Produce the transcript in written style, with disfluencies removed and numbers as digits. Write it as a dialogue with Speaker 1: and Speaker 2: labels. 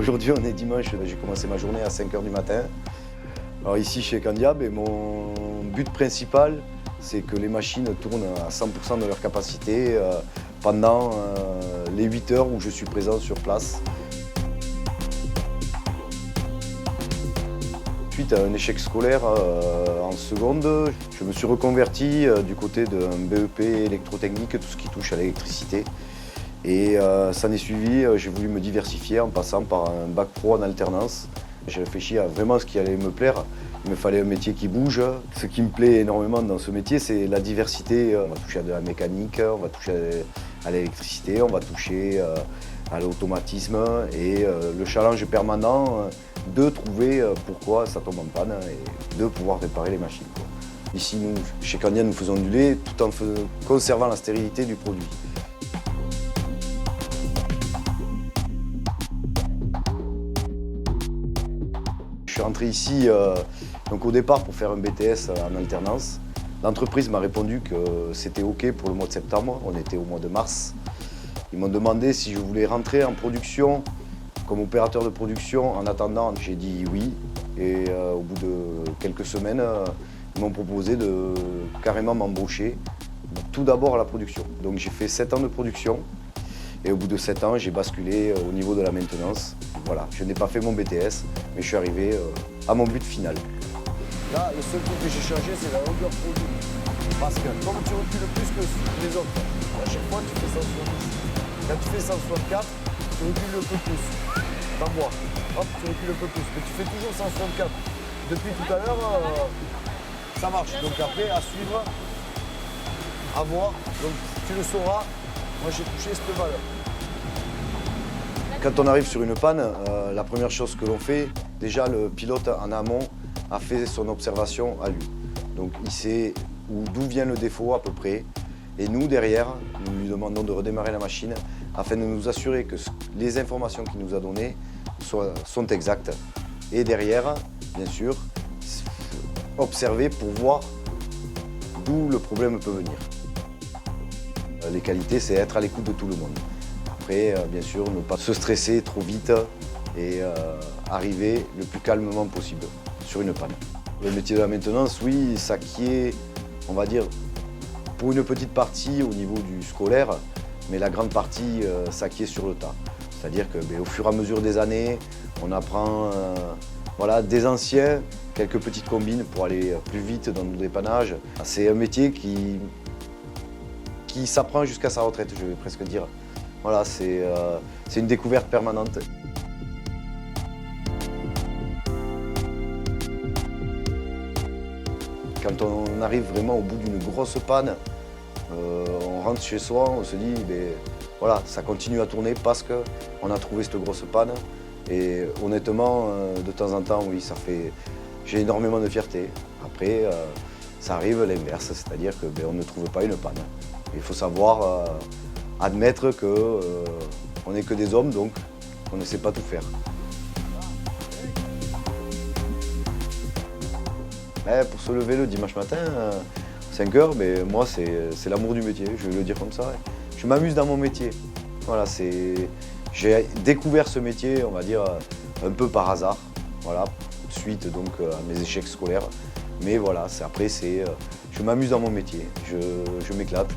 Speaker 1: Aujourd'hui, on est dimanche, j'ai commencé ma journée à 5 h du matin. Alors ici, chez Candiab, et mon but principal, c'est que les machines tournent à 100% de leur capacité pendant les 8 heures où je suis présent sur place. Suite à un échec scolaire en seconde, je me suis reconverti du côté d'un BEP électrotechnique, tout ce qui touche à l'électricité. Et s'en est suivi, j'ai voulu me diversifier en passant par un bac pro en alternance. J'ai réfléchi à vraiment ce qui allait me plaire. Il me fallait un métier qui bouge. Ce qui me plaît énormément dans ce métier, c'est la diversité. On va toucher à de la mécanique, on va toucher à l'électricité, on va toucher à l'automatisme et le challenge permanent de trouver pourquoi ça tombe en panne et de pouvoir réparer les machines. Ici, nous, chez Candiab, nous faisons du lait tout en conservant la stérilité du produit. Je suis rentré ici donc au départ pour faire un BTS en alternance. L'entreprise m'a répondu que c'était OK pour le mois de septembre, on était au mois de mars. Ils m'ont demandé si je voulais rentrer en production comme opérateur de production. En attendant, j'ai dit oui. Et au bout de quelques semaines, ils m'ont proposé de carrément m'embaucher, tout d'abord à la production. Donc j'ai fait 7 ans de production. Et au bout de 7 ans, j'ai basculé au niveau de la maintenance. Voilà, je n'ai pas fait mon BTS, mais je suis arrivé à mon but final.
Speaker 2: Là, le seul truc que j'ai changé, c'est la longueur produit. Parce que comme tu recules plus que les autres, à chaque fois, tu fais 170. Quand tu fais 164, tu recules un peu plus. Dans moi. Hop, tu recules un peu plus. Mais tu fais toujours 164. Depuis tout à l'heure, ça marche. Donc après, à suivre, à voir. Donc tu le sauras. Moi, j'ai touché cette valeur.
Speaker 1: Quand on arrive sur une panne, la première chose que l'on fait, déjà le pilote en amont a fait son observation à lui. Donc il sait d'où vient le défaut à peu près. Et nous, derrière, nous lui demandons de redémarrer la machine afin de nous assurer que les informations qu'il nous a données sont exactes. Et derrière, bien sûr, observer pour voir d'où le problème peut venir. Les qualités, c'est être à l'écoute de tout le monde. Après, bien sûr, ne pas se stresser trop vite et arriver le plus calmement possible sur une panne. Le métier de la maintenance, oui, s'acquiert, on va dire, pour une petite partie au niveau du scolaire, mais la grande partie s'acquiert sur le tas. C'est-à-dire qu'au fur et à mesure des années, on apprend voilà, des anciens, quelques petites combines pour aller plus vite dans le dépannage. C'est un métier qui s'apprend jusqu'à sa retraite, je vais presque dire. Voilà, c'est une découverte permanente. Quand on arrive vraiment au bout d'une grosse panne, on rentre chez soi, on se dit, voilà, ça continue à tourner parce qu'on a trouvé cette grosse panne. Et honnêtement, de temps en temps, oui, j'ai énormément de fierté. Après, ça arrive l'inverse, c'est-à-dire qu'on ne trouve pas une panne. Il faut savoir admettre qu'on n'est que des hommes, donc on ne sait pas tout faire. Mais pour se lever le dimanche matin, 5 h, moi c'est l'amour du métier, je vais le dire comme ça. Je m'amuse dans mon métier. Voilà, j'ai découvert ce métier, on va dire, un peu par hasard, voilà, suite donc à mes échecs scolaires. Mais voilà, après je m'amuse dans mon métier, je m'éclate.